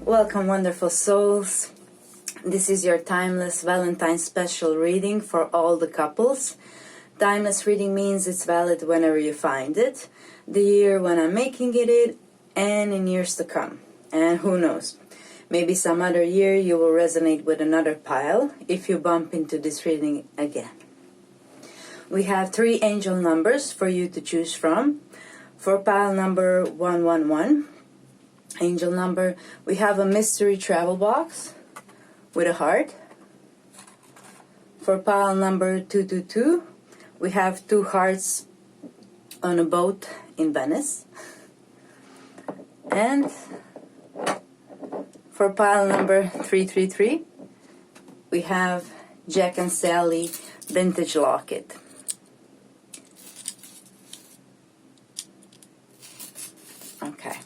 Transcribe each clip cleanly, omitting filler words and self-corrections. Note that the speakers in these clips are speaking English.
Welcome, wonderful souls. This is your Timeless Valentine special reading for all the couples. Timeless reading means it's valid whenever you find it, the year when I'm making it, and in years to come. And who knows, maybe some other year you will resonate with another pile if you bump into this reading again. We have 3 angel numbers for you to choose from. For pile number 111, angel number, we have a mystery travel box with a heart. For pile number 222, we have 2 hearts on a boat in Venice. And for pile number 333, we have Jack and Sally vintage locket. Okay.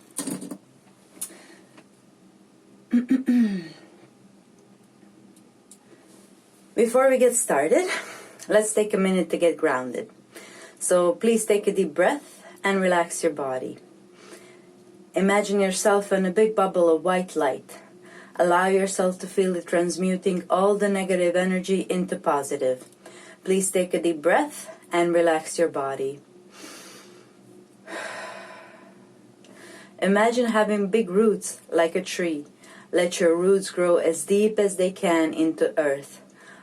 Before we get started, let's take a minute to get grounded. So please take a deep breath and relax your body. Imagine yourself in a big bubble of white light. Allow yourself to feel it transmuting all the negative energy into positive. Please take a deep breath and relax your body. Imagine having big roots like a tree. Let your roots grow as deep as they can into earth.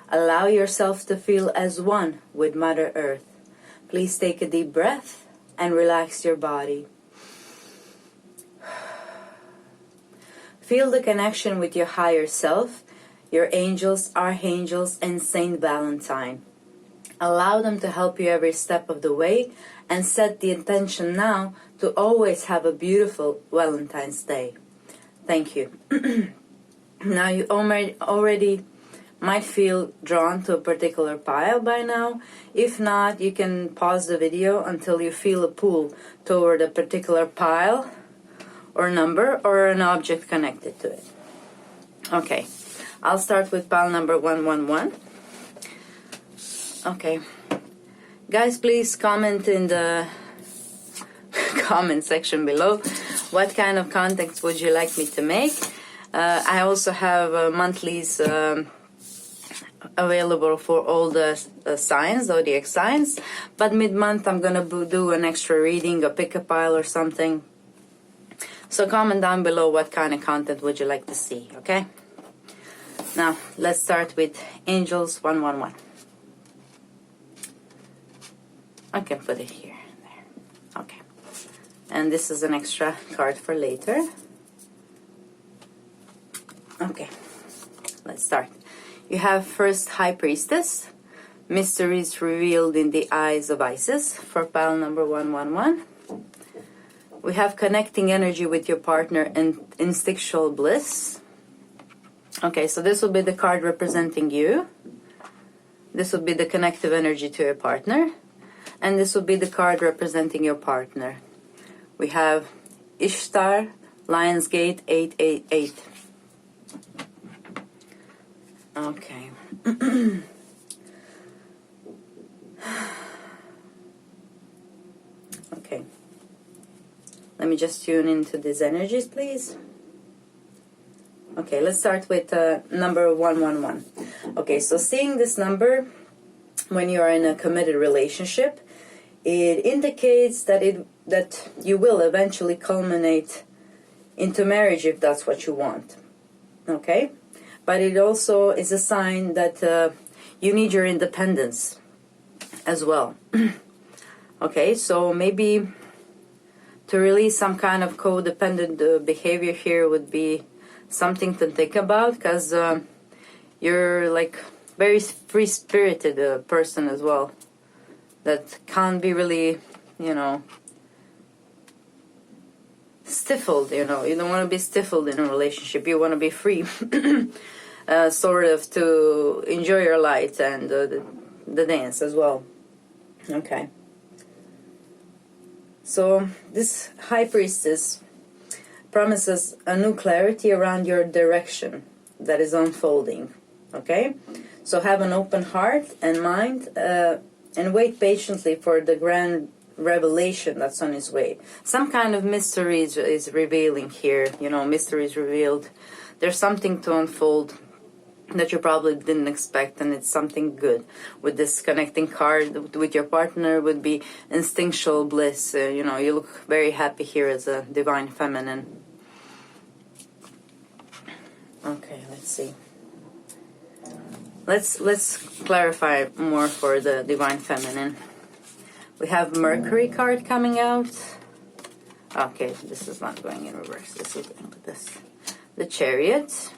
Allow yourself to feel as one with Mother Earth. Please take a deep breath and relax your body. Feel the connection with your higher self, your angels, archangels, and Saint Valentine. Allow them to help you every step of the way and set the intention now to always have a beautiful Valentine's Day. Thank you. Now you already might feel drawn to a particular pile by now. If not, you can pause the video until you feel a pull toward a particular pile or number or an object connected to it. Okay, I'll start with pile number 111. Okay, guys, please comment in the comment section below what kind of content would you like me to make. I also have monthlies available for all the signs, zodiac signs, but mid-month I'm gonna do an extra reading, a pick a pile or something. So comment down below what kind of content would you like to see, okay? Now let's start with angels 111. I can put it here and there. Okay. And this is an extra card for later. Okay. Let's start. You have first High Priestess, mysteries revealed in the eyes of Isis for pile number 111. We have connecting energy with your partner and instinctual bliss. Okay, so this will be the card representing you. This will be the connective energy to your partner. And this will be the card representing your partner. We have Ishtar, Lionsgate 888. Okay. Okay. Let me just tune into these energies, please. Okay, let's start with number 111. Okay, so seeing this number when you are in a committed relationship, it indicates that you will eventually culminate into marriage if that's what you want. Okay? But it also is a sign that you need your independence as well. Okay, so maybe to release some kind of codependent behavior here would be something to think about, because you're like very free-spirited person as well, that can't be really, stifled, you don't want to be stifled in a relationship. You want to be free, sort of, to enjoy your light and the dance as well. Okay. So this High Priestess promises a new clarity around your direction that is unfolding. Okay? So have an open heart and mind and wait patiently for the grand revelation that's on its way. Some kind of mystery is revealing here. You know, mystery is revealed. There's something to unfold that you probably didn't expect, and it's something good. With this connecting card with your partner would be instinctual bliss. You know, you look very happy here as a divine feminine. Okay, let's see. Let's clarify more for the divine feminine. We have Mercury card coming out. Okay, this is not going in reverse. This is going with this. The Chariot.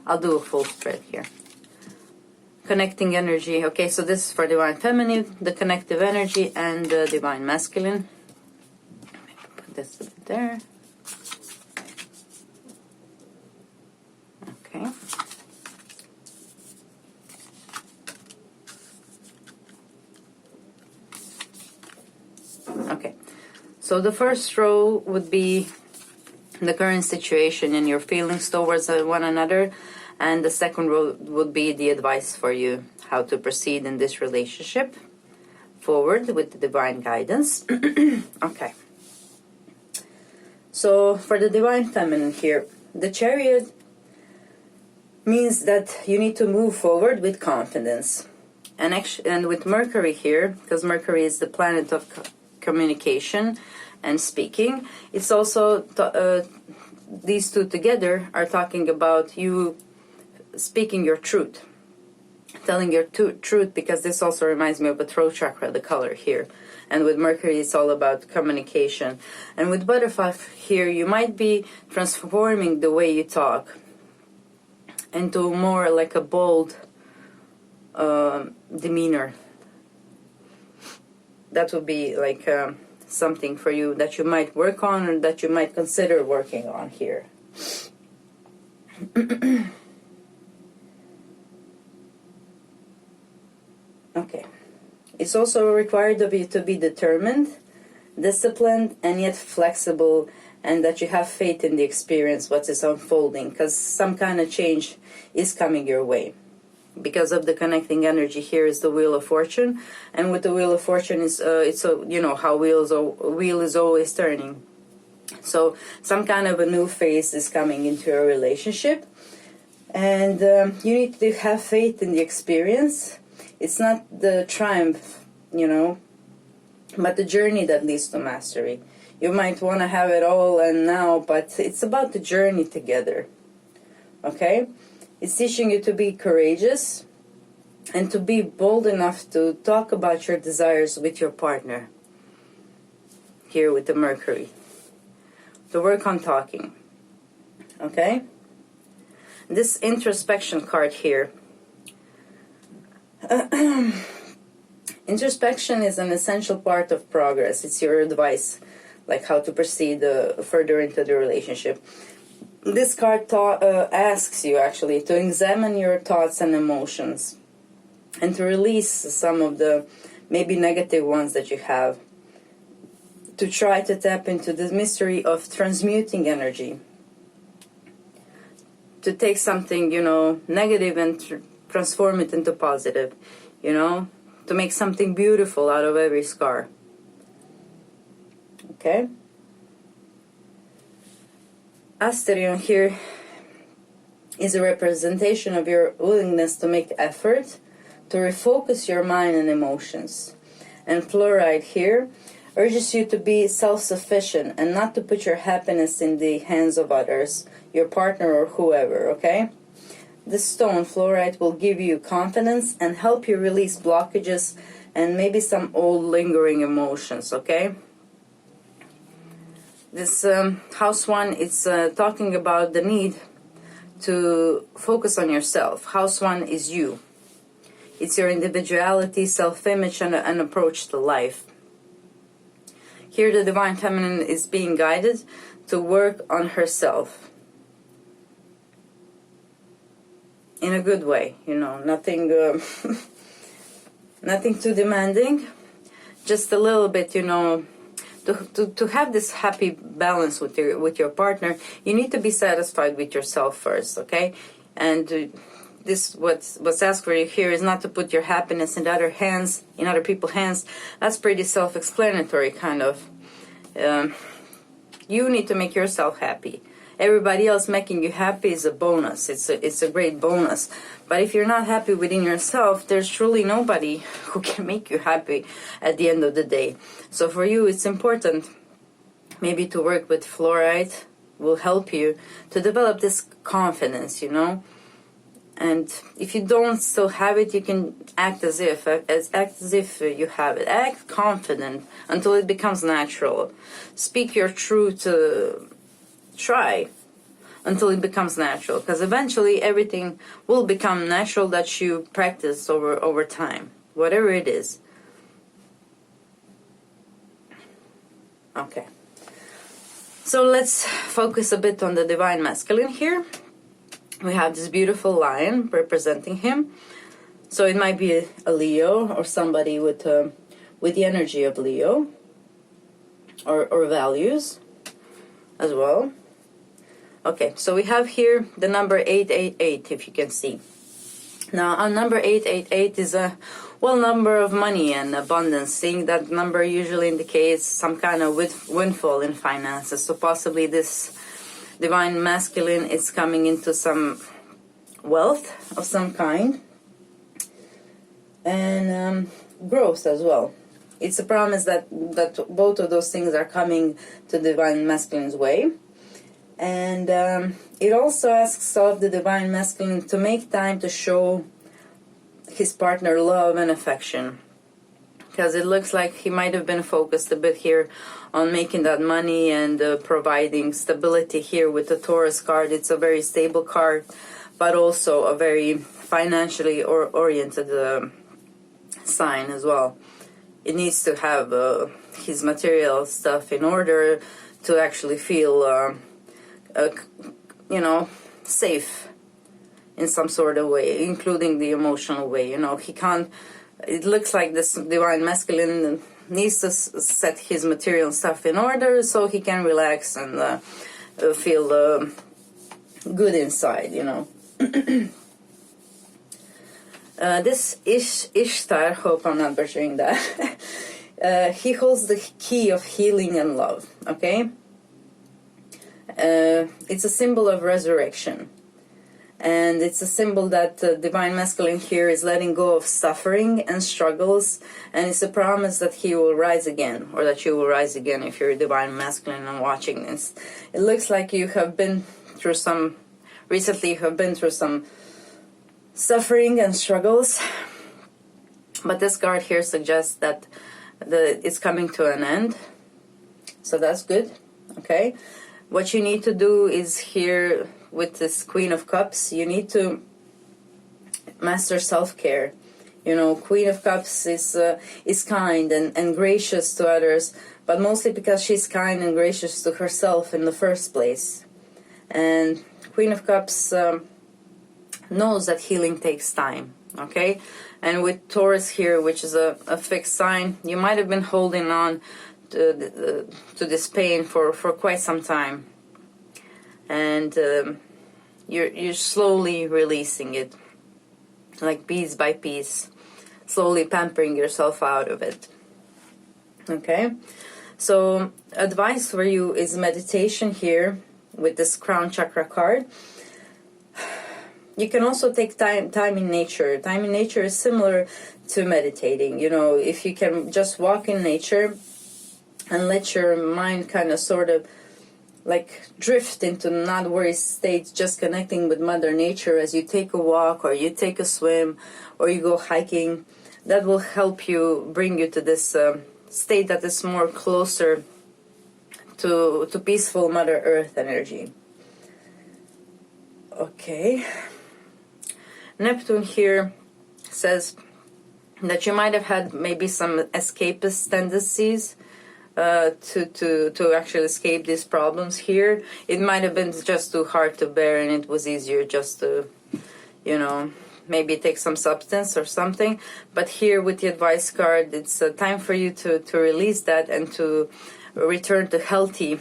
I'll do a full spread here. Connecting energy. Okay, so this is for divine feminine, the connective energy, and the divine masculine. Put this there. Okay. Okay, so the first row would be the current situation and your feelings towards one another, and the second row would be the advice for you, how to proceed in this relationship forward with the divine guidance. Okay, so for the divine feminine here, the Chariot means that you need to move forward with confidence, and with Mercury here, because Mercury is the planet of communication and speaking, it's also these two together are talking about you speaking your truth, telling your truth, because this also reminds me of the throat chakra, the color here. And with Mercury, it's all about communication. And with Butterfly here, you might be transforming the way you talk into more like a bold demeanor. That would be like something for you that you might work on, or that you might consider working on here. Okay. It's also required of you to be determined, disciplined, and yet flexible, and that you have faith in the experience, what is unfolding, because some kind of change is coming your way. Because of the connecting energy here is the Wheel of Fortune, and with the Wheel of Fortune is it's a, you know how wheel is always turning. So some kind of a new phase is coming into your relationship, and you need to have faith in the experience. It's not the triumph, you know, but the journey that leads to mastery. You might want to have it all and now, but it's about the journey together. Okay? It's teaching you to be courageous and to be bold enough to talk about your desires with your partner. Here with the Mercury. To work on talking. Okay? This introspection card here. Introspection is an essential part of progress. It's your advice, like how to proceed further into the relationship. This card asks you actually to examine your thoughts and emotions and to release some of the maybe negative ones that you have, to try to tap into the mystery of transmuting energy, to take something, you know, negative and transform it into positive, you know, to make something beautiful out of every scar. Okay? Asterion here is a representation of your willingness to make effort to refocus your mind and emotions. And fluoride here urges you to be self-sufficient and not to put your happiness in the hands of others, your partner or whoever, okay? This stone, fluoride, will give you confidence and help you release blockages and maybe some old lingering emotions, okay? This house one, it's talking about the need to focus on yourself. House one is you. It's your individuality, self-image, and an approach to life. Here the Divine Feminine is being guided to work on herself. In a good way, you know, nothing, nothing too demanding. Just a little bit, you know, to have this happy balance with your partner, you need to be satisfied with yourself first, okay? And this what's asked for you here is not to put your happiness in other hands, in other people's hands. That's pretty self-explanatory, kind of. You need to make yourself happy. Everybody else making you happy is a bonus. It's a great bonus. But if you're not happy within yourself, there's truly nobody who can make you happy at the end of the day. So for you, it's important maybe to work with fluorite. Will help you to develop this confidence, you know. And if you don't still have it, you can act as if you have it. Act confident until it becomes natural. Speak your truth. Try until it becomes natural, because eventually everything will become natural that you practice over time, whatever it is. Okay. So let's focus a bit on the Divine Masculine here. We have this beautiful lion representing him. So it might be a Leo or somebody with the energy of Leo or values as well. Okay, so we have here the number 888, if you can see. Now, on number 888 is a number of money and abundance. Seeing that number usually indicates some kind of windfall in finances. So possibly this Divine Masculine is coming into some wealth of some kind. And growth as well. It's a promise that both of those things are coming to Divine Masculine's way. And it also asks of the Divine Masculine to make time to show his partner love and affection, because it looks like he might have been focused a bit here on making that money and providing stability here with the Taurus card. It's a very stable card, but also a very financially oriented sign as well. It needs to have his material stuff in order to actually feel safe in some sort of way, including the emotional way. You know, he can't, it looks like this Divine Masculine needs to set his material stuff in order so he can relax and feel good inside, you know. This Ishtar, hope I'm not butchering that, he holds the key of healing and love, okay? It's a symbol of resurrection. And it's a symbol that Divine Masculine here is letting go of suffering and struggles. And it's a promise that he will rise again, or that you will rise again if you're a Divine Masculine and watching this. It looks like you have been through some, recently you have been through some suffering and struggles. But this card here suggests that it's coming to an end. So that's good, okay? What you need to do is here, with this Queen of Cups, you need to master self-care. You know, Queen of Cups is kind and gracious to others, but mostly because she's kind and gracious to herself in the first place. And Queen of Cups knows that healing takes time, okay? And with Taurus here, which is a fixed sign, you might have been holding on to this pain for quite some time. And you're slowly releasing it, like piece by piece, slowly pampering yourself out of it. Okay, so advice for you is meditation here with this Crown Chakra card. You can also take time in nature. Time in nature is similar to meditating. You know, if you can just walk in nature and let your mind kind of sort of like drift into not worry state, just connecting with Mother Nature as you take a walk or you take a swim or you go hiking, that will help you, bring you to this state that is more closer to peaceful Mother Earth energy. Okay. Neptune here says that you might have had maybe some escapist tendencies to actually escape these problems here. It might have been just too hard to bear, and it was easier just to, you know, maybe take some substance or something. But here with the advice card, it's time for you to release that and to return to healthy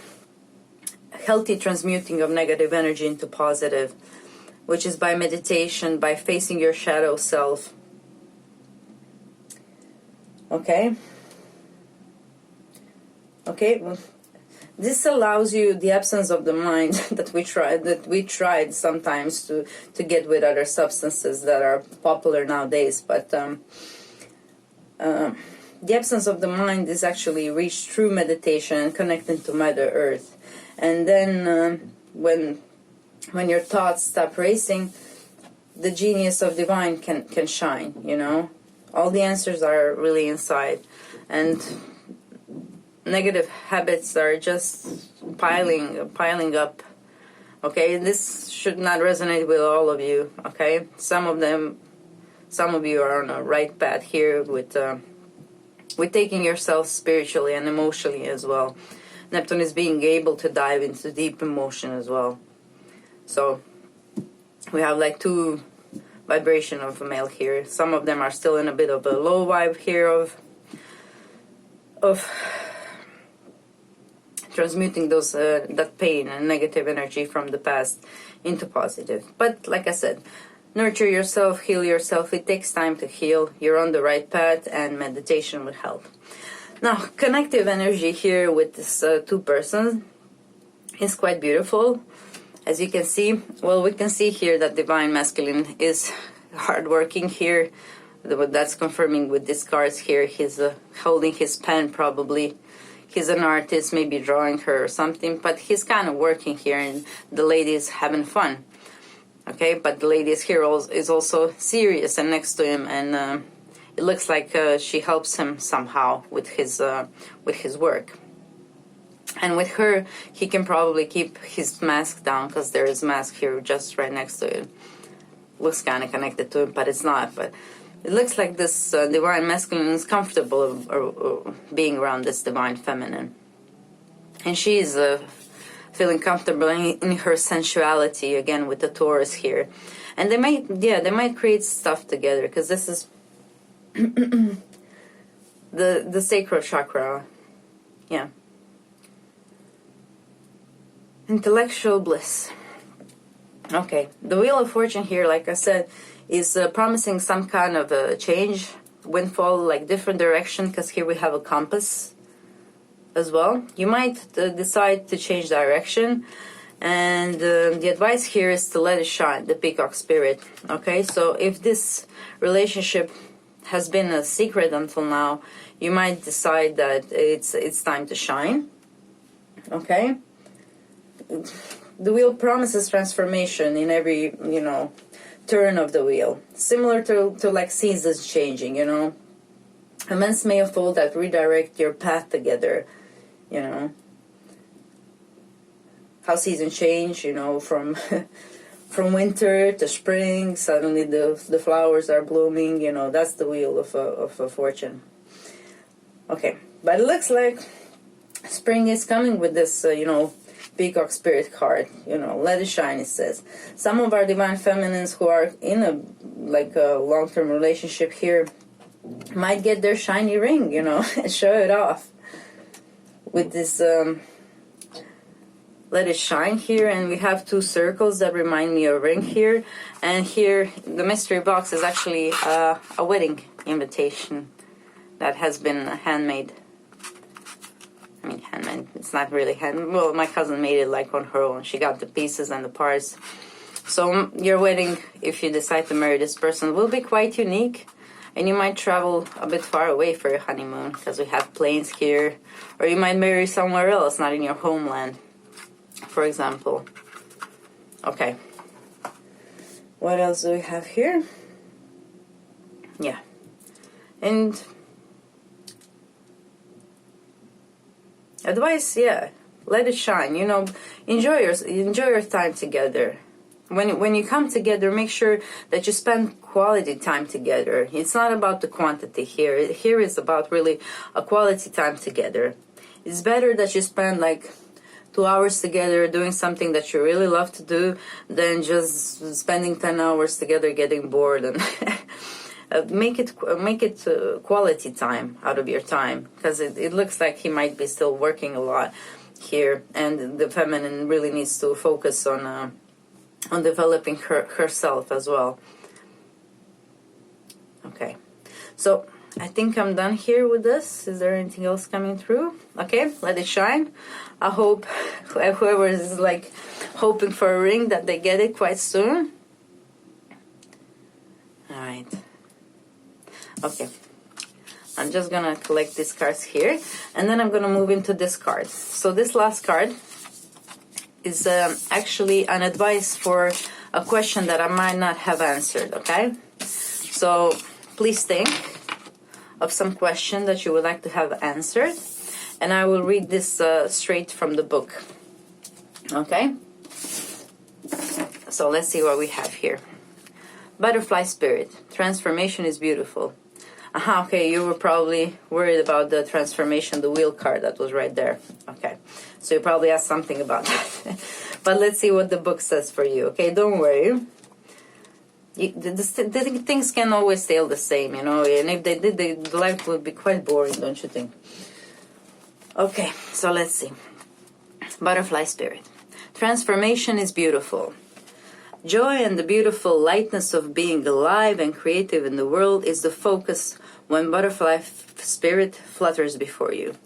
transmuting of negative energy into positive. which is by meditation, by facing your shadow self. Okay? Okay, well, this allows you the absence of the mind that we tried sometimes to get with other substances that are popular nowadays, but the absence of the mind is actually reached through meditation and connecting to Mother Earth. And then when your thoughts stop racing, the genius of divine can shine, you know. All the answers are really inside, and negative habits are just piling up. Okay, this should not resonate with all of you. Okay, some of you are on a right path here with taking yourself spiritually and emotionally as well. Neptune is being able to dive into deep emotion as well. So we have like two vibration of a male here. Some of them are still in a bit of a low vibe here of transmuting those that pain and negative energy from the past into positive. But like I said, nurture yourself, heal yourself. It takes time to heal. You're on the right path, and meditation would help. Now, connective energy here with this two persons is quite beautiful. As you can see, well, we can see here that divine masculine is hardworking here. That's confirming with these cards here. He's holding his pen probably. He's an artist, maybe drawing her or something, but he's kind of working here, and the lady is having fun. Okay, but the lady is also serious and next to him, and it looks like she helps him somehow with his work. And with her, he can probably keep his mask down because there is a mask here just right next to it. Looks kind of connected to him, but it's not. But it looks like this divine masculine is comfortable being around this divine feminine. And she is feeling comfortable in her sensuality, again, with the Taurus here. And they might create stuff together, because this is the sacral chakra. Yeah. Intellectual bliss. Okay, the Wheel of Fortune here, like I said, is promising some kind of a change, windfall, like different direction, because here we have a compass as well. You might decide to change direction, and the advice here is to let it shine, the peacock spirit. Okay, so if this relationship has been a secret until now, you might decide that it's time to shine. Okay. The wheel promises transformation in every, turn of the wheel. Similar to like seasons changing, Events may unfold that redirect your path together, How seasons change, from from winter to spring, suddenly the flowers are blooming, that's the wheel of fortune. Okay, but it looks like spring is coming with this, Peacock Spirit card, let it shine, it says. Some of our divine feminines who are in a long-term relationship here might get their shiny ring, and show it off with this let it shine here. And we have two circles that remind me of a ring here, and here the mystery box is actually a wedding invitation that has been handmade. Handmade, it's not really hand. Well, my cousin made it like on her own. She got the pieces and the parts. So your wedding, if you decide to marry this person, will be quite unique. And you might travel a bit far away for your honeymoon, because we have planes here. Or you might marry somewhere else, not in your homeland, for example. Okay. What else do we have here? Yeah. And advice, let it shine. Enjoy your time together. When you come together, make sure that you spend quality time together. It's not about the quantity here. Here is about really a quality time together. It's better that you spend 2 hours together doing something that you really love to do than just spending 10 hours together getting bored. And make it quality time out of your time, because it looks like he might be still working a lot here, and the feminine really needs to focus on on developing herself as well. Okay, so I think I'm done here with this. Is there anything else coming through? Okay, let it shine. I hope whoever is like hoping for a ring, that they get it quite soon. All right. Okay. I'm just gonna collect these cards here, and then I'm gonna move into this card. So this last card is actually an advice for a question that I might not have answered, okay? So please think of some question that you would like to have answered, and I will read this straight from the book, okay? So let's see what we have here. Butterfly spirit, transformation is beautiful. Aha, okay, you were probably worried about the transformation, the wheel card that was right there. Okay, so you probably asked something about that. But let's see what the book says for you, okay? Don't worry. The things can always stay the same, you know, and if they did, the life would be quite boring, don't you think? Okay, so let's see. Butterfly spirit. Transformation is beautiful. Joy and the beautiful lightness of being alive and creative in the world is the focus when butterfly spirit flutters before you.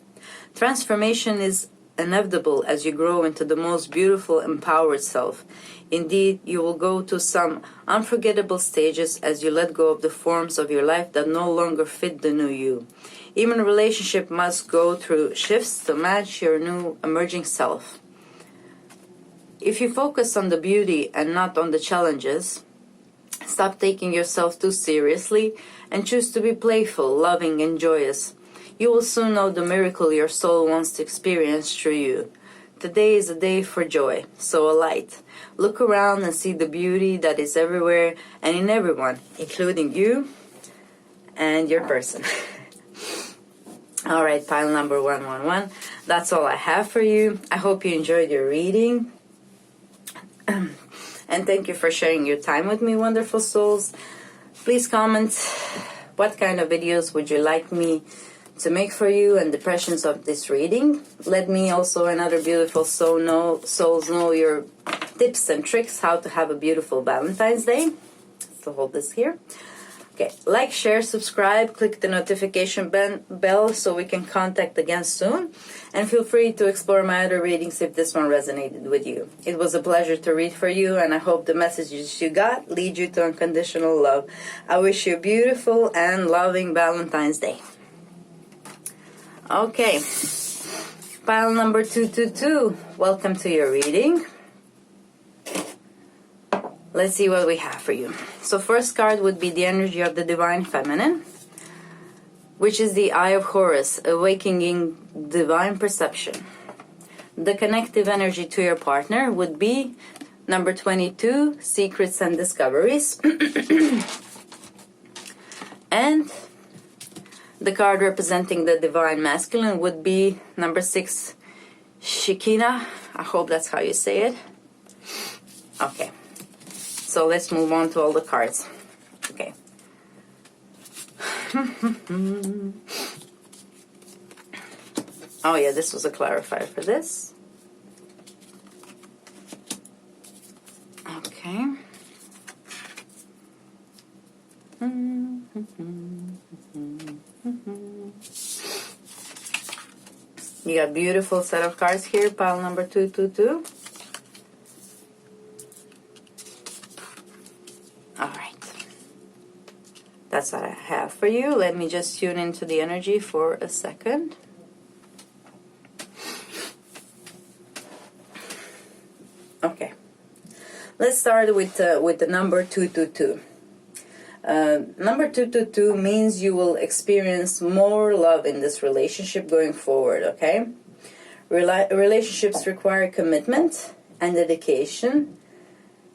Transformation is inevitable as you grow into the most beautiful, empowered self. Indeed, you will go to some unforgettable stages as you let go of the forms of your life that no longer fit the new you. Even a relationship must go through shifts to match your new emerging self. If you focus on the beauty and not on the challenges, stop taking yourself too seriously and choose to be playful, loving, and joyous. You will soon know the miracle your soul wants to experience through you. Today is a day for joy, so alight. Look around and see the beauty that is everywhere and in everyone, including you and your person. All right, pile number 111. That's all I have for you. I hope you enjoyed your reading. And thank you for sharing your time with me, wonderful souls. Please comment what kind of videos would you like me to make for you and the impressions of this reading. Let me also and other beautiful souls know your tips and tricks how to have a beautiful Valentine's Day. So hold this here. Okay, like, share, subscribe, click the notification bell so we can contact again soon. And feel free to explore my other readings if this one resonated with you. It was a pleasure to read for you, and I hope the messages you got lead you to unconditional love. I wish you a beautiful and loving Valentine's Day. Okay, pile number 222. Welcome to your reading. Let's see what we have for you. So first card would be the energy of the Divine Feminine, which is the Eye of Horus, awakening divine perception. The connective energy to your partner would be number 22, Secrets and Discoveries. And the card representing the Divine Masculine would be number 6, Shekinah. I hope that's how you say it. Okay. So let's move on to all the cards. Okay. Oh yeah, this was a clarifier for this. Okay. You got a beautiful set of cards here, pile number 222. That's what I have for you. Let me just tune into the energy for a second. Okay. Let's start with the number 222. Number 222 means you will experience more love in this relationship going forward, okay? Relationships require commitment and dedication,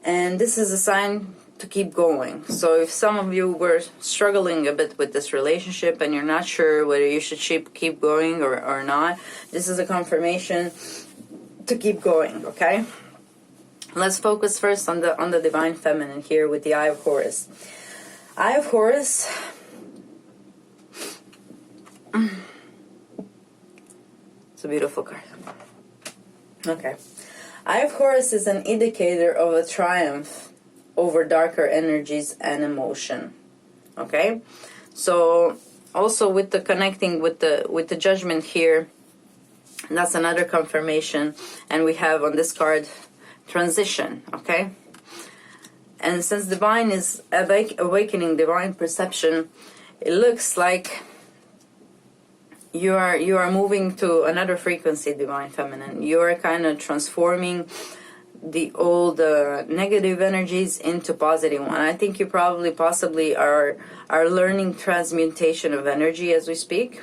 and this is a sign to keep going. So if some of you were struggling a bit with this relationship and you're not sure whether you should keep going or not, this is a confirmation to keep going, okay? Let's focus first on the Divine Feminine here with the Eye of Horus. Eye of Horus. It's a beautiful card. Okay. Eye of Horus is an indicator of a triumph over darker energies and emotion. Okay, so also with the connecting with the Judgment here, that's another confirmation. And we have on this card transition. Okay, and since divine is awakening divine perception, it looks like you are moving to another frequency, divine feminine. You are kind of transforming the old negative energies into positive one. I think you possibly are learning transmutation of energy as we speak,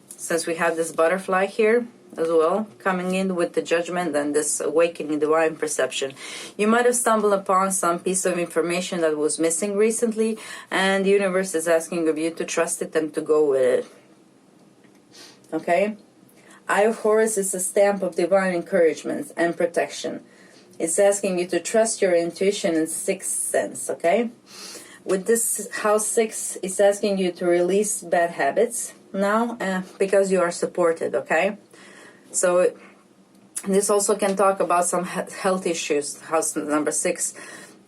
since we have this butterfly here as well coming in with the Judgment and this awakening divine perception. You might have stumbled upon some piece of information that was missing recently, and the universe is asking of you to trust it and to go with it. Okay, Eye of Horus is a stamp of divine encouragement and protection. It's asking you to trust your intuition and sixth sense. Okay, with this house 6, it's asking you to release bad habits now because you are supported. Okay, so this also can talk about some health issues, house number 6,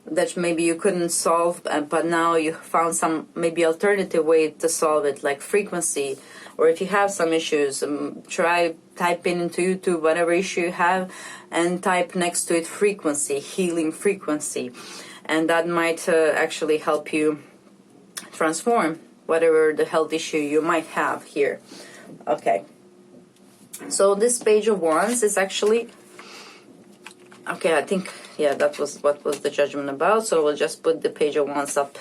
that maybe you couldn't solve, but now you found some maybe alternative way to solve it, like frequency. Or if you have some issues, try typing into YouTube whatever issue you have and type next to it frequency, healing frequency. And that might actually help you transform whatever the health issue you might have here. Okay. So this Page of Wands is actually... Okay, I think, yeah, that was what was the Judgment about. So we'll just put the Page of Wands up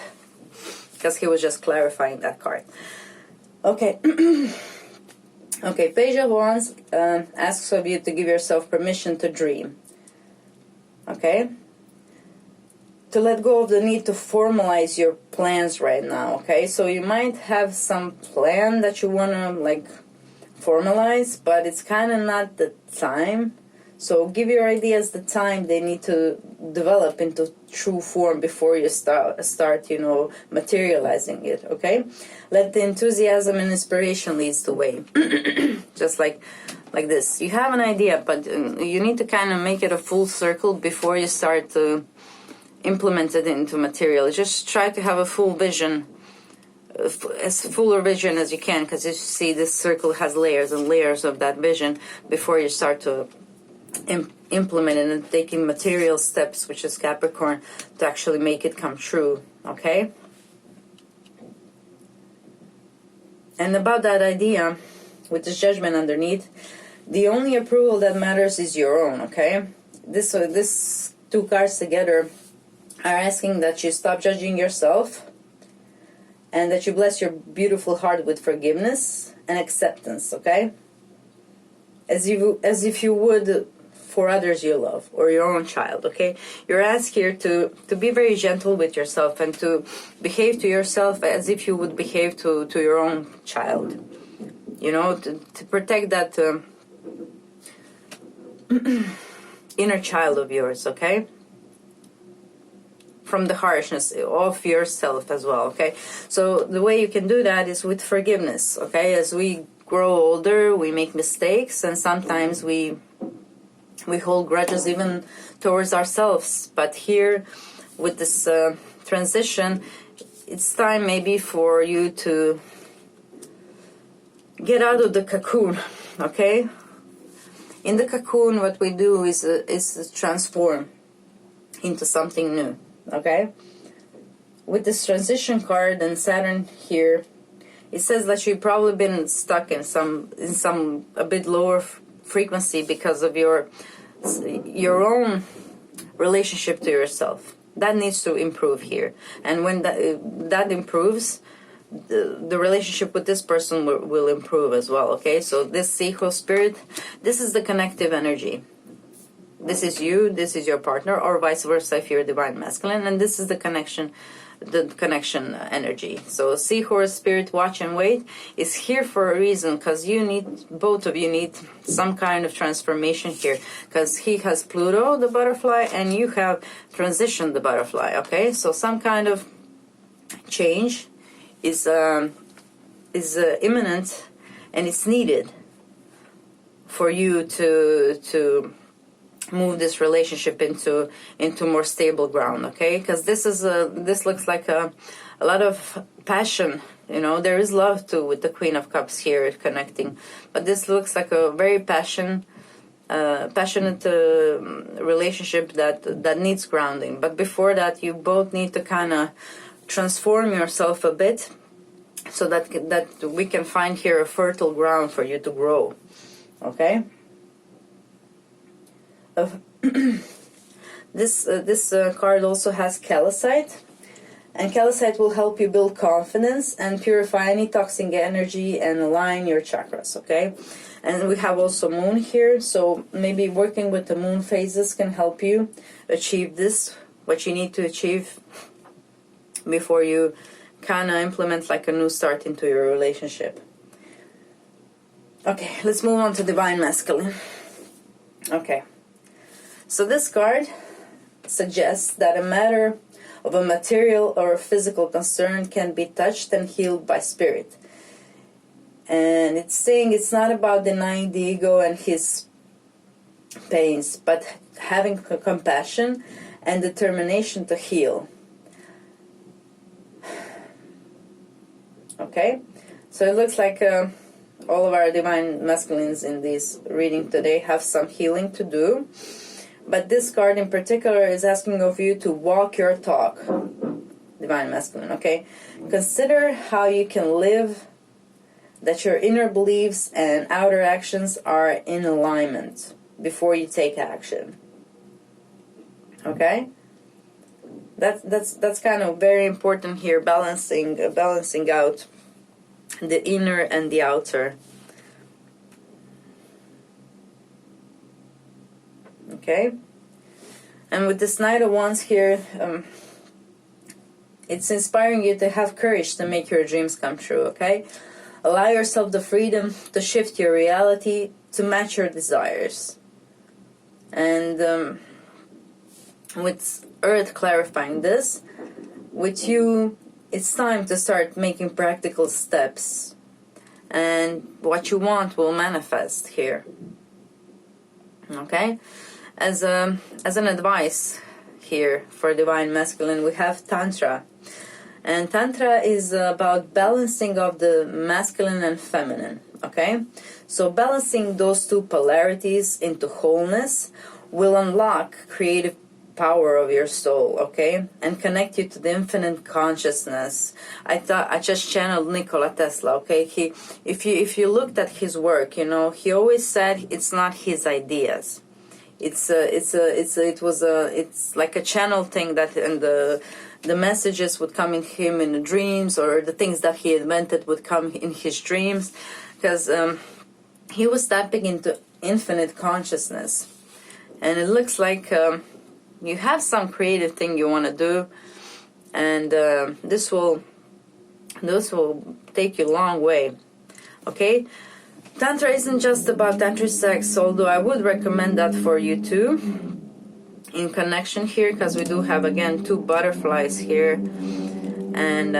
because he was just clarifying that card. Okay. Okay, Page of Wands asks of you to give yourself permission to dream. Okay? To let go of the need to formalize your plans right now. Okay? So you might have some plan that you want to like formalize, but it's kind of not the time. So give your ideas the time they need to develop into true form before you start, you know, materializing it, okay? Let the enthusiasm and inspiration leads the way. Just like this. You have an idea, but you need to kind of make it a full circle before you start to implement it into material. Just try to have a full vision, as fuller vision as you can, because you see this circle has layers and layers of that vision before you start to implement it and taking material steps, which is Capricorn, to actually make it come true. Okay, and about that idea with this Judgment underneath, the only approval that matters is your own. Okay, this two cards together are asking that you stop judging yourself and that you bless your beautiful heart with forgiveness and acceptance. Okay, as if you would for others you love or your own child. Okay, you're asked here to be very gentle with yourself and to behave to yourself as if you would behave to your own child, you know, to protect that inner child of yours. Okay, from the harshness of yourself as well. Okay, so the way you can do that is with forgiveness. Okay, as we grow older, we make mistakes, and sometimes we hold grudges even towards ourselves. But here, with this transition, it's time maybe for you to get out of the cocoon. Okay, in the cocoon, what we do is transform into something new. Okay, with this transition card and Saturn here, it says that you've probably been stuck in some a bit lower frequency because of your own relationship to yourself. That needs to improve here, and when that improves, the relationship with this person will improve as well. Okay, so this Hijo spirit, this is the connective energy. This is you, this is your partner, or vice versa if you're divine masculine, and this is the connection energy. So Seahorse spirit, watch and wait, is here for a reason, because both of you need some kind of transformation here, because he has Pluto, the butterfly, and you have transitioned the butterfly. Okay, so some kind of change is imminent, and it's needed for you to move this relationship into more stable ground, okay? Because this looks like a lot of passion, you know. There is love too with the Queen of Cups here connecting, but this looks like a very passionate relationship that needs grounding. But before that, you both need to kind of transform yourself a bit, so that we can find here a fertile ground for you to grow, okay? This card also has calcite, and calcite will help you build confidence and purify any toxic energy and align your chakras, okay? And we have also moon here, so maybe working with the moon phases can help you achieve this, what you need to achieve before you kind of implement like a new start into your relationship. Okay, let's move on to Divine Masculine. Okay. So this card suggests that a matter of a material or a physical concern can be touched and healed by spirit. And it's saying it's not about denying the ego and his pains, but having compassion and determination to heal. Okay? So it looks like all of our Divine Masculines in this reading today have some healing to do. But this card in particular is asking of you to walk your talk, Divine Masculine, okay? Consider how you can live, that your inner beliefs and outer actions are in alignment before you take action. Okay? That's kind of very important here, balancing out the inner and the outer. Okay, and with this Knight of Wands here, it's inspiring you to have courage to make your dreams come true, okay? Allow yourself the freedom to shift your reality to match your desires. And with Earth clarifying this, with you, it's time to start making practical steps. And what you want will manifest here. Okay? As an advice here for Divine Masculine, we have Tantra. And Tantra is about balancing of the masculine and feminine, okay? So balancing those two polarities into wholeness will unlock creative power of your soul, okay? And connect you to the infinite consciousness. I just channeled Nikola Tesla, okay? If you looked at his work, you know, he always said it's not his ideas. It's like a channel thing that, and the messages would come in him in the dreams, or the things that he invented would come in his dreams, because he was tapping into infinite consciousness. And it looks like you have some creative thing you want to do, and this will take you a long way, okay? Tantra isn't just about tantric sex, although I would recommend that for you too, in connection here, because we do have again two butterflies here. And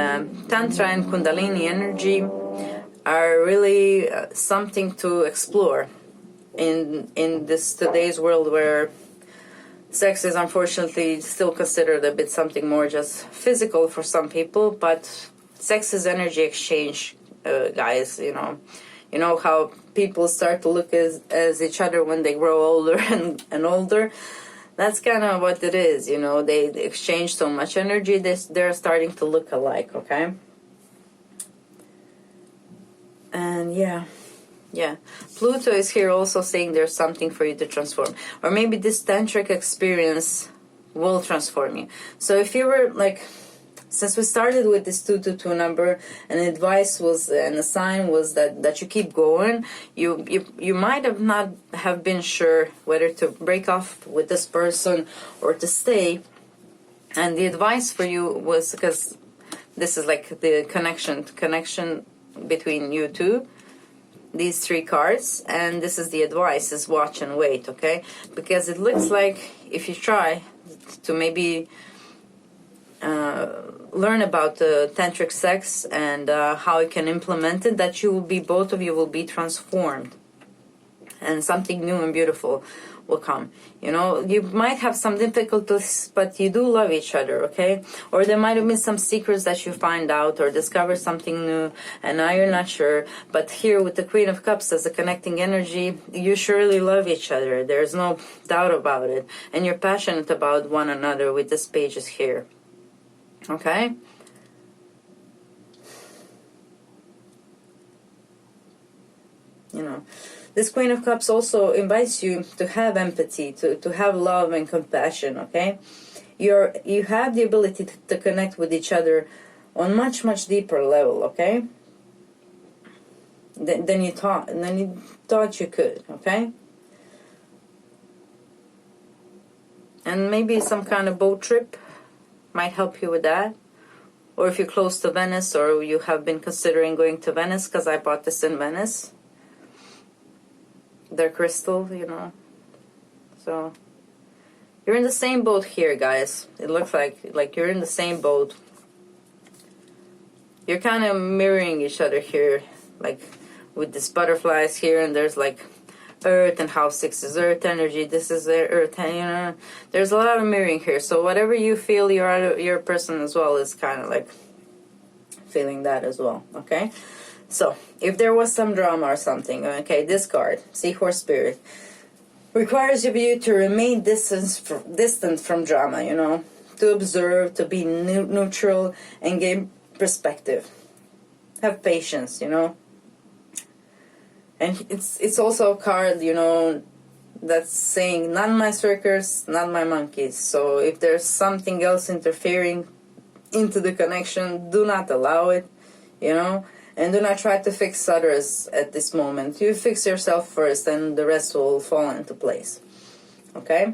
Tantra and Kundalini energy are really something to explore in this today's world, where sex is unfortunately still considered a bit something more just physical for some people. But sex is energy exchange, guys. You know how people start to look as each other when they grow older and older. That's kind of what it is, you know. They exchange so much energy, they're starting to look alike, okay? And yeah. Pluto is here also saying there's something for you to transform. Or maybe this tantric experience will transform you. So if you were like, since we started with this 222 number, and the advice was, and the sign was that you keep going, you might have not have been sure whether to break off with this person or to stay. And the advice for you was, because this is like the connection between you two, these three cards, and this is the advice, is watch and wait, okay? Because it looks like if you try to maybe learn about tantric sex and how you can implement it, that both of you will be transformed. and something new and beautiful will come. You know, you might have some difficulties, but you do love each other, okay? Or there might have been some secrets that you find out or discover something new, and now you're not sure. But here with the Queen of Cups as a connecting energy, you surely love each other. There's no doubt about it. And you're passionate about one another with this pages here, okay? You know, this Queen of Cups also invites you to have empathy, to have love and compassion, okay? You have the ability to connect with each other on much deeper level, okay? Than you thought you could, okay? And maybe some kind of boat trip might help you with that. Or if you're close to Venice, or you have been considering going to Venice, because I bought this in Venice. They're crystal, you know. So you're in the same boat here, guys. It looks like you're in the same boat. You're kind of mirroring each other here, like with these butterflies here, and there's like Earth, and House 6 is Earth energy. This is the Earth, and you know, there's a lot of mirroring here. So whatever you feel, your person as well is kind of like feeling that as well. Okay. So, if there was some drama or something, okay, this card, Seahorse Spirit, requires of you to remain distant from drama, you know, to observe, to be neutral, and gain perspective. Have patience, you know. And it's also a card, you know, that's saying, not my circus, not my monkeys. So, if there's something else interfering into the connection, do not allow it, you know. And do not try to fix others at this moment. You fix yourself first, and the rest will fall into place. Okay?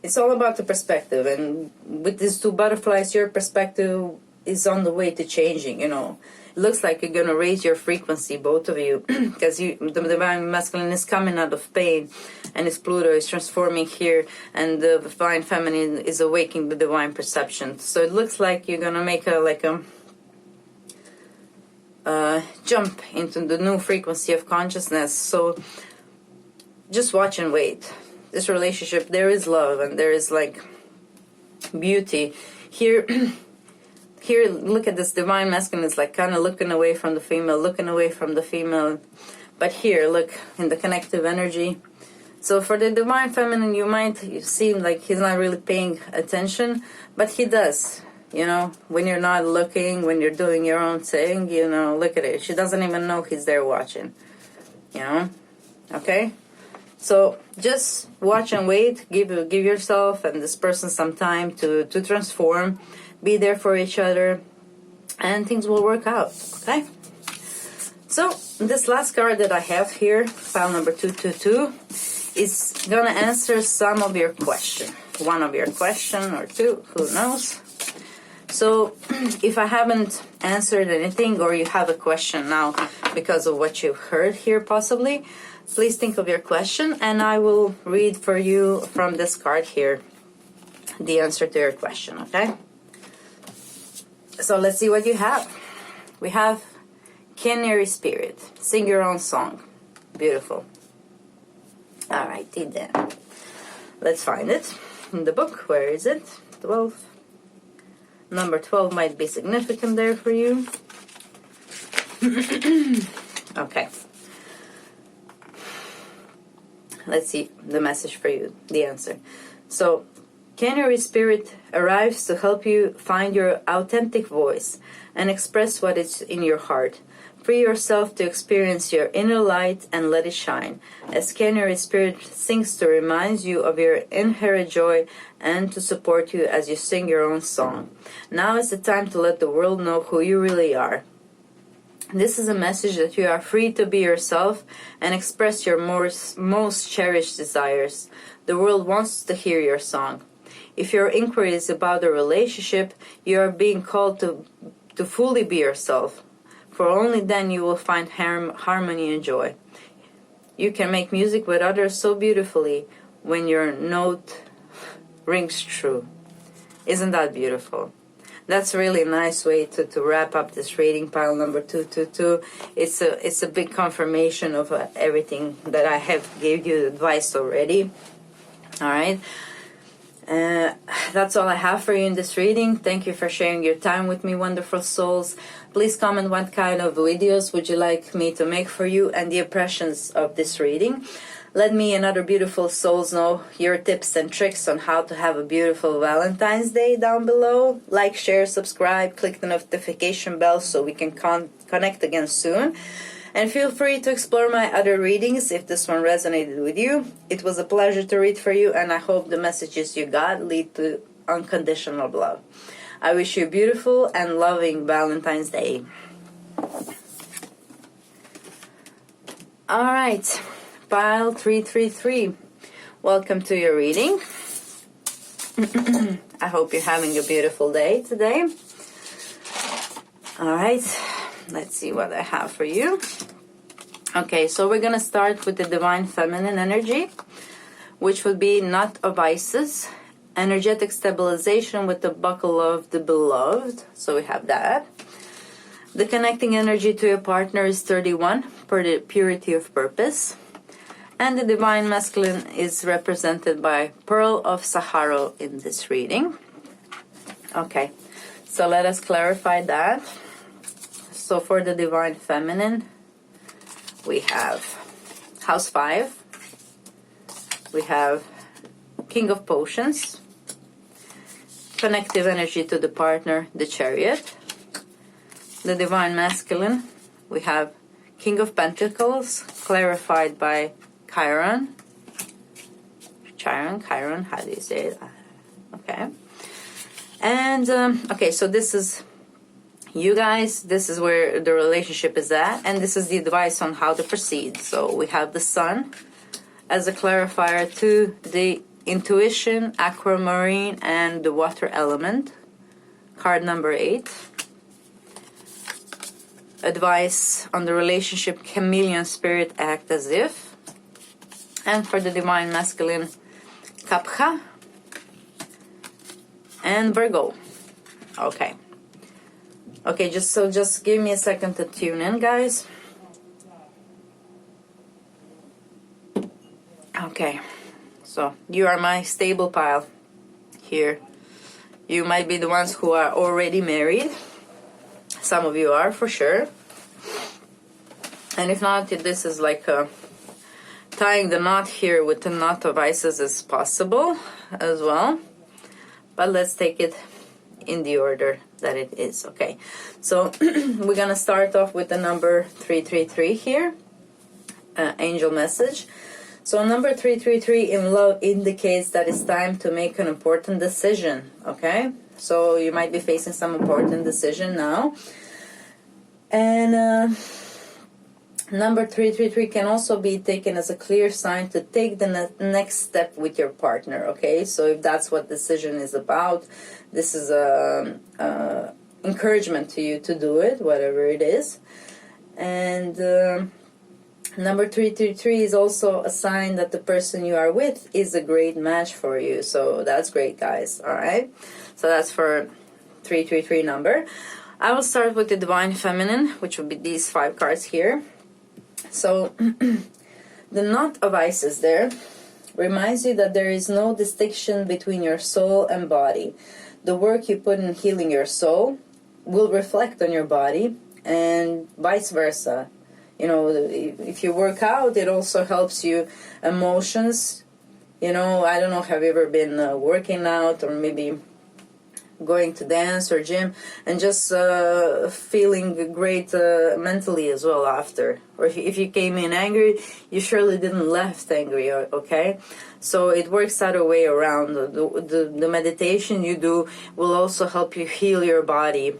It's all about the perspective. And with these two butterflies, your perspective is on the way to changing, you know. It looks like you're going to raise your frequency, both of you. Because the Divine Masculine is coming out of pain. And its Pluto is transforming here. And the Divine Feminine is awakening the Divine Perception. So it looks like you're going to make a jump into the new frequency of consciousness. So just watch and wait. This relationship, there is love and there is like beauty here. Here, look at this Divine Masculine is like kind of looking away from the female, but here, look in the connective energy. So for the Divine Feminine, you might seem like he's not really paying attention, but he does. You know, when you're not looking, when you're doing your own thing, you know, look at it. She doesn't even know he's there watching, you know, okay? So just watch and wait. Give yourself and this person some time to transform. Be there for each other, and things will work out, okay? So this last card that I have here, file number 222, is going to answer some of your question. One of your question or two, who knows? So, if I haven't answered anything or you have a question now because of what you've heard here possibly, please think of your question and I will read for you from this card here the answer to your question, okay? So, let's see what you have. We have Canary Spirit. Sing your own song. Beautiful. Alrighty then. Let's find it in the book. Where is it? 12. Number 12 might be significant there for you. Okay. Let's see the message for you, the answer. So, Canary Spirit arrives to help you find your authentic voice and express what is in your heart. Free yourself to experience your inner light and let it shine, as Canary Spirit sings to remind you of your inherent joy and to support you as you sing your own song. Now is the time to let the world know who you really are. This is a message that you are free to be yourself and express your most cherished desires. The world wants to hear your song. If your inquiry is about a relationship, you are being called to fully be yourself. For only then you will find harmony and joy. You can make music with others so beautifully when your note rings true. Isn't that beautiful? That's really a nice way to wrap up this reading, pile number 222. It's a big confirmation of everything that I have gave you advice already. All right. That's all I have for you in this reading. Thank you for sharing your time with me, wonderful souls. Please comment what kind of videos would you like me to make for you and the impressions of this reading. Let me and other beautiful souls know your tips and tricks on how to have a beautiful Valentine's Day down below. Like, share, subscribe, click the notification bell so we can connect again soon. And feel free to explore my other readings if this one resonated with you. It was a pleasure to read for you, and I hope the messages you got lead to unconditional love. I wish you a beautiful and loving Valentine's Day. All right. Pile 333. Welcome to your reading. I hope you're having a beautiful day today. All right, let's see what I have for you. Okay, so we're going to start with the Divine Feminine energy, which would be Knot of Isis, energetic stabilization with the Buckle of the Beloved. So we have that. The connecting energy to your partner is 31, for the purity of purpose. And the Divine Masculine is represented by Pearl of Sahara in this reading. Okay, so let us clarify that. So for the Divine Feminine, we have House 5. We have King of Potions. Connective energy to the partner, the Chariot. The Divine Masculine, we have King of Pentacles, clarified by Chiron, how do you say it? Okay. And, okay, so this is you guys, this is where the relationship is at, and this is the advice on how to proceed. So we have the Sun as a clarifier to the intuition, aquamarine, and the water element. Card number 8. Advice on the relationship, chameleon spirit, act as if. And for the Divine Masculine, Kapha and Virgo. Okay. Okay, just give me a second to tune in, guys. Okay. So you are my stable pile here. You might be the ones who are already married. Some of you are, for sure. And if not, this is like tying the knot here with the Knot of Isis is possible as well. But let's take it in the order that it is. Okay, so we're gonna start off with the number 333 here. Angel message. So number 333 in love indicates that it's time to make an important decision. Okay, so you might be facing some important decision now. And number 333 can also be taken as a clear sign to take the next step with your partner. Okay, so if that's what decision is about, this is a encouragement to you to do it, whatever it is. And number 333 is also a sign that the person you are with is a great match for you. So that's great, guys. All right, so that's for 333 number. I will start with the Divine Feminine, which will be these 5 cards here. So the Knot of Isis there reminds you that there is no distinction between your soul and body. The work you put in healing your soul will reflect on your body, and vice versa. You know, if you work out, it also helps you emotions. You know, I don't know, have you ever been working out or maybe going to dance or gym and just feeling great mentally as well after? Or if you came in angry, you surely didn't left angry, okay? So it works the other way around. The meditation you do will also help you heal your body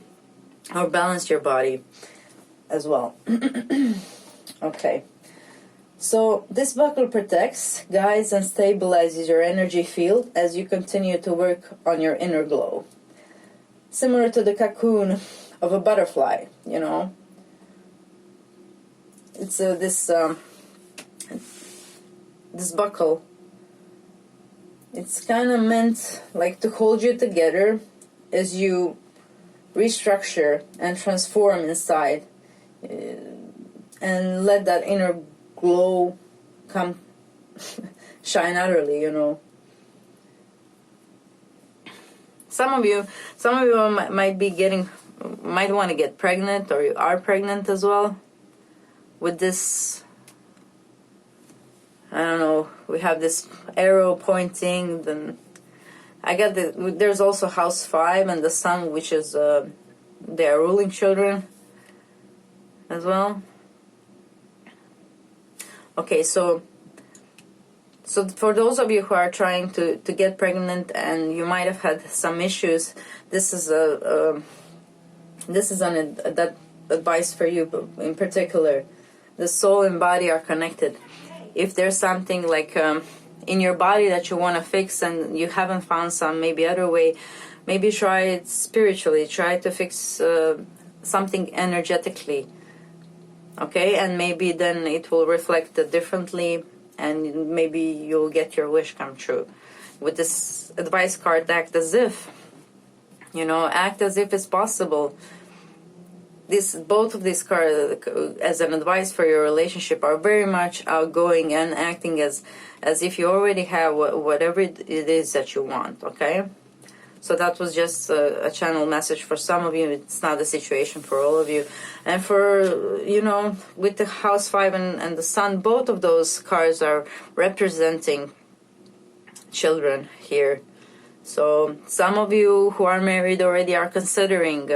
or balance your body as well. Okay. So this buckle protects, guides, and stabilizes your energy field as you continue to work on your inner glow. Similar to the cocoon of a butterfly, you know. It's this buckle. It's kind of meant like to hold you together as you restructure and transform inside, and let that inner glow come shine utterly, you know. Some of you might want to get pregnant, or you are pregnant as well with this. I don't know, we have this arrow pointing, then I got there's also house 5 and the sun, which is they are ruling children as well. Okay, so for those of you who are trying to get pregnant and you might have had some issues, this is that advice for you in particular. The soul and body are connected. If there's something like in your body that you want to fix and you haven't found some maybe other way, maybe try it spiritually. Try to fix something energetically. Okay, and maybe then it will reflect differently, and maybe you'll get your wish come true. With this advice card, act as if. You know, act as if it's possible. Both of these cards, as an advice for your relationship, are very much outgoing and acting as if you already have whatever it is that you want. Okay, so that was just a channel message for some of you. It's not the situation for all of you. And for, you know, with the house 5 and the sun, both of those cards are representing children here. So some of you who are married already are considering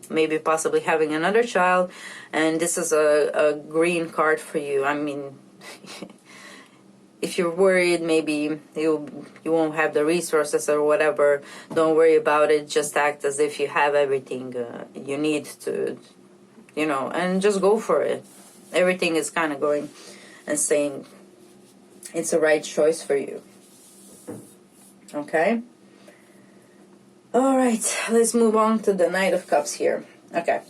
maybe possibly having another child, and this is a green card for you. I mean, if you're worried maybe you won't have the resources or whatever, don't worry about it. Just act as if you have everything you need to, you know, and just go for it. Everything is kind of going and saying it's the right choice for you. Okay. All right, let's move on to the Knight of Cups here. Okay,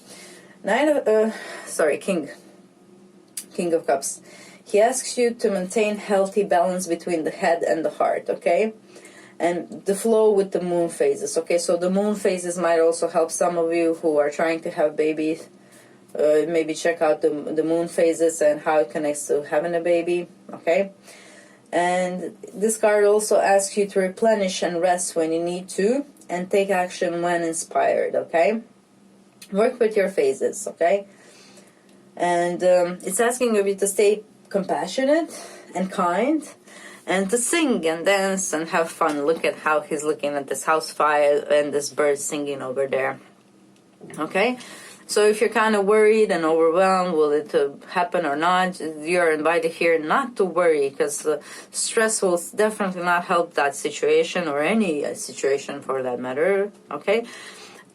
King of Cups. He asks you to maintain healthy balance between the head and the heart, okay? And the flow with the moon phases, okay? So the moon phases might also help some of you who are trying to have babies. Maybe check out the moon phases and how it connects to having a baby, okay? And this card also asks you to replenish and rest when you need to, and take action when inspired, okay? Work with your phases, okay? And it's asking of you to stay compassionate and kind, and to sing and dance and have fun. Look at how he's looking at this house 5 and this bird singing over there, okay? So if you're kind of worried and overwhelmed, will it happen or not, you're invited here not to worry, because stress will definitely not help that situation, or any situation for that matter, okay?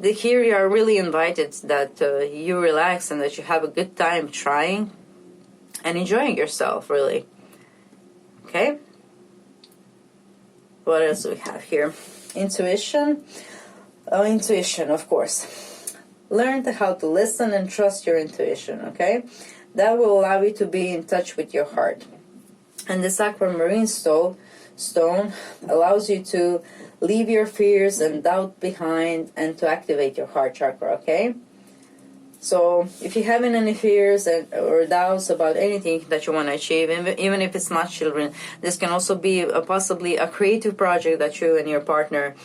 Here you are really invited that you relax and that you have a good time trying and enjoying yourself, really. Okay? What else do we have here? Intuition. Oh, intuition, of course. Learn how to listen and trust your intuition, okay? That will allow you to be in touch with your heart. And this aquamarine stone allows you to leave your fears and doubt behind and to activate your heart chakra, okay? So if you're having any fears or doubts about anything that you want to achieve, even if it's not children, this can also be possibly a creative project that you and your partner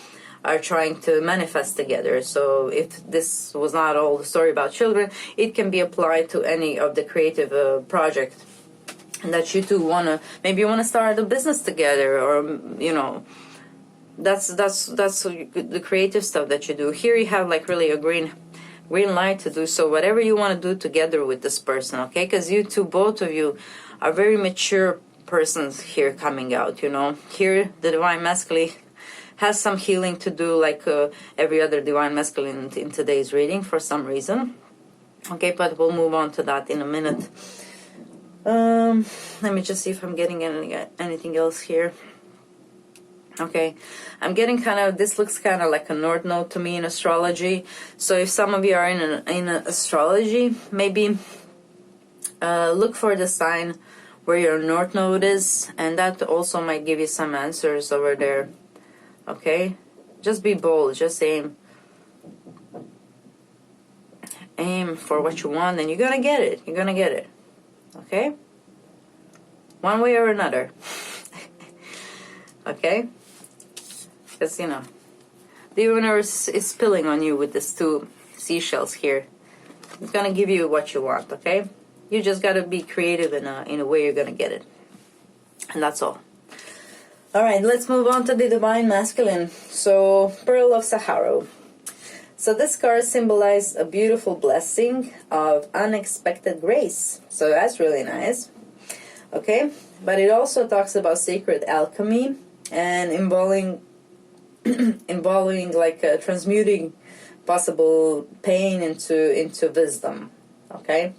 are trying to manifest together. So if this was not all the story about children, it can be applied to any of the creative project that you two want to, maybe you want to start a business together, or, you know, that's the creative stuff that you do. Here you have like really a green light to do so whatever you want to do together with this person, okay? Because you two, both of you, are very mature persons here coming out, you know. Here the divine masculine has some healing to do, like every other divine masculine in today's reading for some reason. Okay, but we'll move on to that in a minute. Let me just see if I'm getting anything else here. Okay, I'm getting this looks kind of like a north node to me in astrology. So if some of you are in astrology, maybe look for the sign where your north node is, and that also might give you some answers over there. Okay, just be bold, just aim. aim for what you want, and you're gonna get it. You're gonna get it. Okay? One way or another. Okay? Because, you know, the universe is spilling on you with these two seashells here. It's gonna give you what you want, okay? You just gotta be creative in a way you're gonna get it. And that's all. Alright, let's move on to the Divine Masculine. So, Pearl of Sahara. So this card symbolizes a beautiful blessing of unexpected grace. So that's really nice. Okay? But it also talks about sacred alchemy and involving like transmuting possible pain into wisdom. Okay?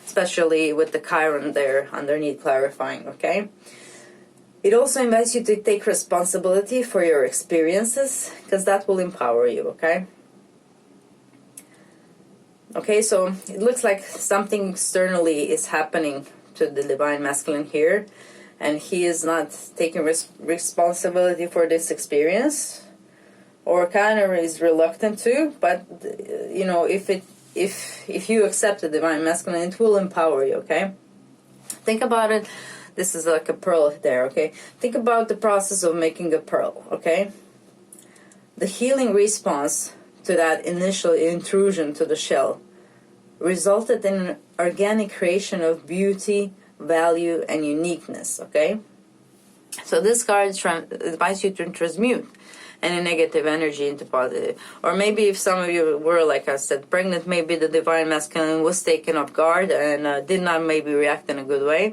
Especially with the Chiron there underneath clarifying. Okay? It also invites you to take responsibility for your experiences, because that will empower you. Okay? Okay, so it looks like something externally is happening to the Divine Masculine here, and he is not taking responsibility for this experience, or kind of is reluctant to. But you know, if you accept the Divine Masculine, it will empower you. Okay, think about it. This is like a pearl there. Okay, think about the process of making a pearl. Okay, the healing response to that initial intrusion to the shell resulted in an organic creation of beauty, value, and uniqueness. Okay, so this card invites you to transmute any negative energy into positive. Or maybe if some of you were, like I said, pregnant, maybe the Divine Masculine was taken off guard and did not maybe react in a good way.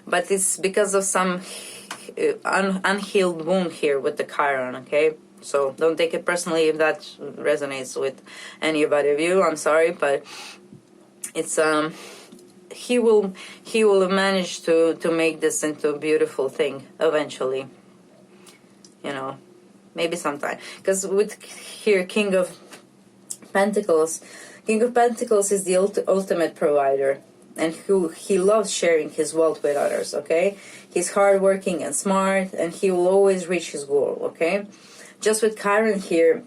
But it's because of some unhealed wound here with the Chiron. Okay, so don't take it personally if that resonates with anybody of you. I'm sorry, but it's he will manage to make this into a beautiful thing eventually. You know, maybe sometime. Because with here, King of Pentacles is the ultimate provider, and he loves sharing his wealth with others. Okay, he's hardworking and smart, and he will always reach his goal. Okay, just with Chiron here.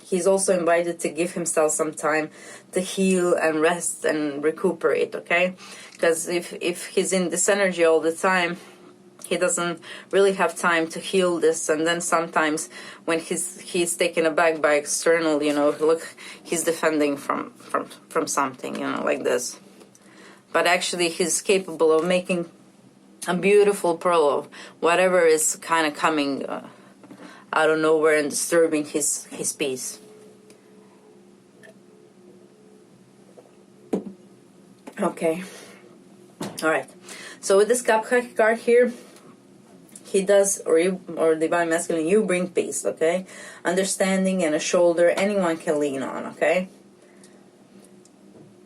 He's also invited to give himself some time to heal and rest and recuperate, okay? Because if he's in this energy all the time, he doesn't really have time to heal this. And then sometimes when he's taken aback by external, you know, look, he's defending from something, you know, like this. But actually he's capable of making a beautiful pearl of whatever is kind of coming out of nowhere and disturbing his peace. Okay. Alright. So with this Cupcake card here, he does, or Divine Masculine, you bring peace, okay? Understanding and a shoulder anyone can lean on, okay?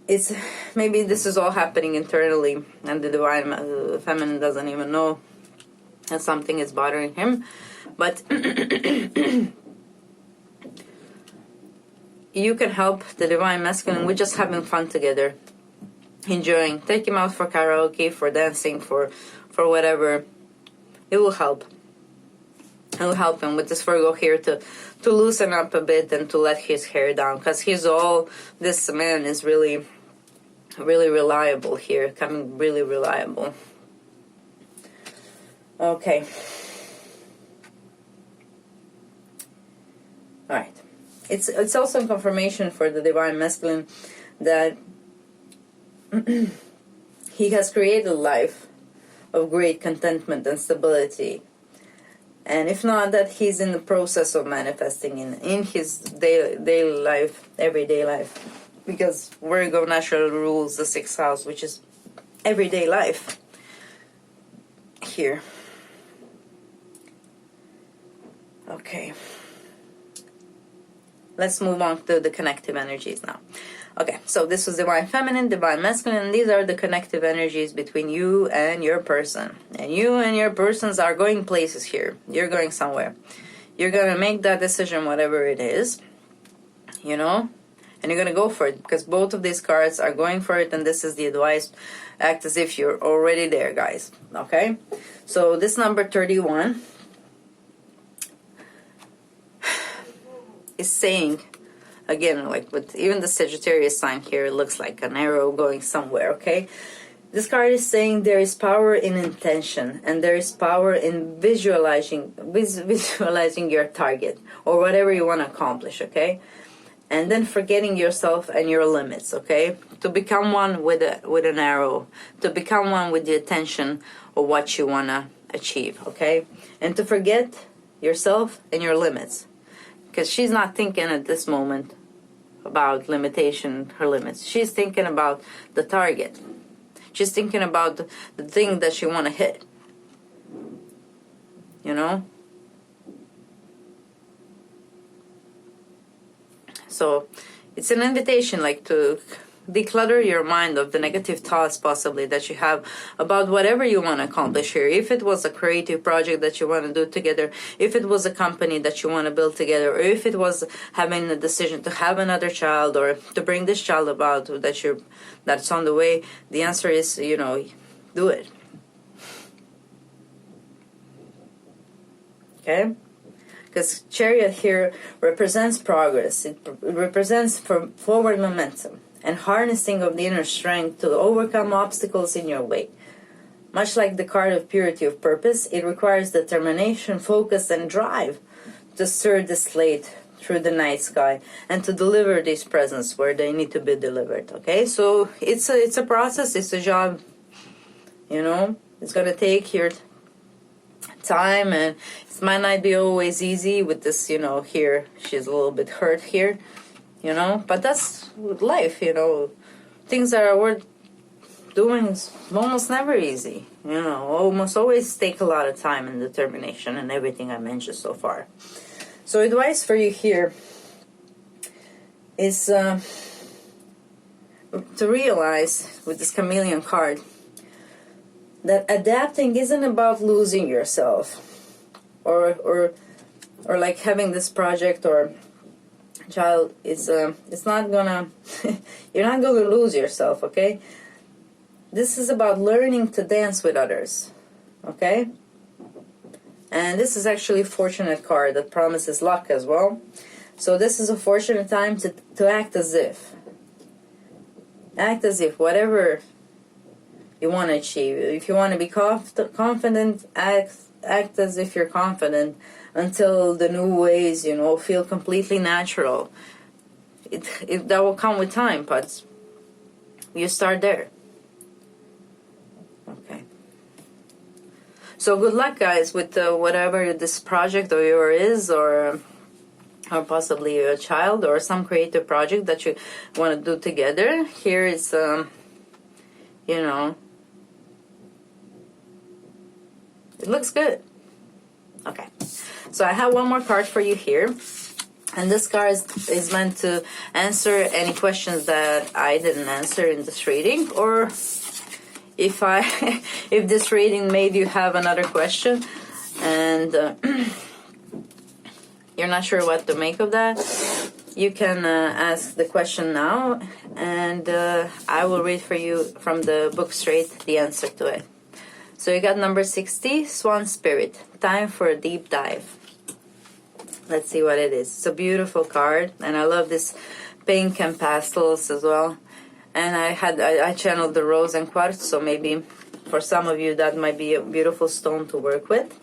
It's, maybe this is all happening internally and the Divine Feminine doesn't even know that something is bothering him. But you can help the Divine Masculine with just having fun together, enjoying. Take him out for karaoke, for dancing, for whatever. It will help. It will help him with this Virgo here to loosen up a bit and to let his hair down, because this man is really, really reliable here, coming really reliable. Okay. Alright. It's also a confirmation for the Divine Masculine that he has created a life of great contentment and stability. And if not, that he's in the process of manifesting in his daily life, everyday life. Because Virgo naturally rules the 6th house, which is everyday life. Here. Okay. Let's move on to the connective energies now. Okay, so this was Divine Feminine, Divine Masculine, and these are the connective energies between you and your person. And you and your persons are going places here. You're going somewhere. You're going to make that decision, whatever it is, you know, and you're going to go for it, because both of these cards are going for it, and this is the advice. Act as if you're already there, guys. Okay, so this number 31 is saying Again, like with even the Sagittarius sign here, it looks like an arrow going somewhere, okay? This card is saying there is power in intention, and there is power in visualizing your target or whatever you want to accomplish, okay? And then forgetting yourself and your limits, okay? To become one with an arrow, to become one with the attention of what you want to achieve, okay? And to forget yourself and your limits, because she's not thinking at this moment about limitation, her limits. She's thinking about the target. She's thinking about the thing that she want to hit. You know? So it's an invitation, like, to declutter your mind of the negative thoughts possibly that you have about whatever you want to accomplish here. If it was a creative project that you want to do together, if it was a company that you want to build together, or if it was having a decision to have another child or to bring this child about that's on the way, the answer is, you know, do it. Okay? Because Chariot here represents progress. It represents forward momentum and harnessing of the inner strength to overcome obstacles in your way. Much like the card of purity of purpose, it requires determination, focus, and drive to stir the slate through the night sky and to deliver these presents where they need to be delivered. Okay, so it's a process, it's a job, you know. It's going to take your time, and it might not be always easy with this, you know. Here she's a little bit hurt here, you know, but that's with life, you know. Things that are worth doing is almost never easy, you know. Almost always take a lot of time and determination and everything I mentioned so far. So advice for you here is to realize with this chameleon card that adapting isn't about losing yourself or like having this project or child is it's not gonna you're not gonna lose yourself, okay? This is about learning to dance with others, okay? And this is actually a fortunate card that promises luck as well. So this is a fortunate time to act as if. Act as if whatever you want to achieve. If you want to be confident, act as if you're confident until the new ways, you know, feel completely natural. That will come with time, but you start there. Okay. So good luck, guys, with whatever this project of yours is, or possibly a child or some creative project that you want to do together. Here is, you know, it looks good. Okay, so I have one more card for you here, and this card is meant to answer any questions that I didn't answer in this reading, or if this reading made you have another question and you're not sure what to make of that, you can ask the question now, and I will read for you from the book straight the answer to it. So you got number 60, Swan Spirit. Time for a deep dive. Let's see what it is. It's a beautiful card, and I love this pink and pastels as well. And I channeled the rose and quartz, so maybe for some of you that might be a beautiful stone to work with.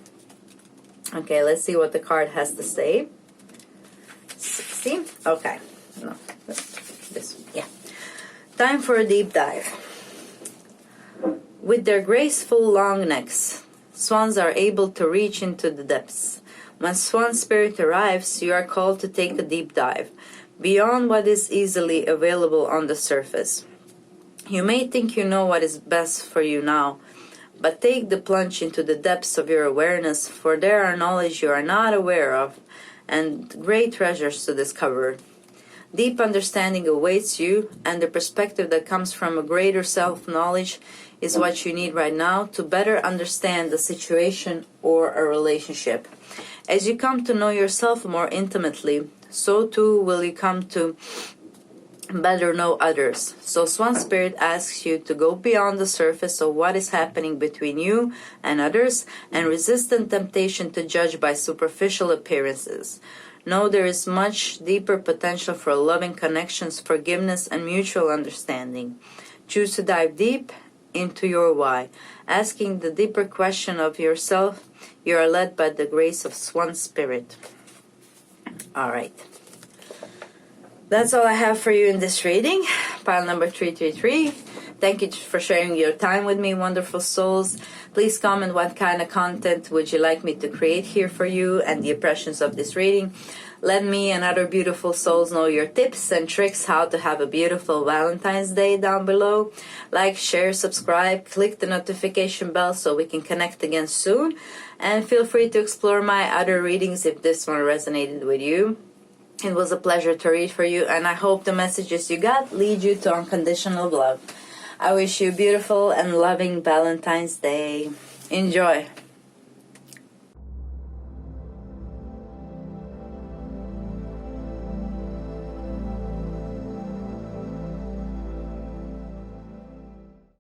Okay, let's see what the card has to say. 60. Okay. No. This. Yeah. Time for a deep dive. With their graceful long necks, swans are able to reach into the depths. When swan spirit arrives, you are called to take a deep dive, beyond what is easily available on the surface. You may think you know what is best for you now, but take the plunge into the depths of your awareness, for there are knowledge you are not aware of, and great treasures to discover. Deep understanding awaits you, and the perspective that comes from a greater self-knowledge is what you need right now to better understand the situation or a relationship. As you come to know yourself more intimately, so too will you come to better know others. So Swan Spirit asks you to go beyond the surface of what is happening between you and others, and resist the temptation to judge by superficial appearances. Know there is much deeper potential for loving connections, forgiveness, and mutual understanding. Choose to dive deep into your why, asking the deeper question of yourself. You are led by the grace of Swan Spirit. All right. That's all I have for you in this reading. Pile number 333. Thank you for sharing your time with me, wonderful souls. Please comment what kind of content would you like me to create here for you and the impressions of this reading. Let me and other beautiful souls know your tips and tricks how to have a beautiful Valentine's Day down below. Like, share, subscribe, click the notification bell so we can connect again soon. And feel free to explore my other readings if this one resonated with you. It was a pleasure to read for you, and I hope the messages you got lead you to unconditional love. I wish you a beautiful and loving Valentine's Day. Enjoy.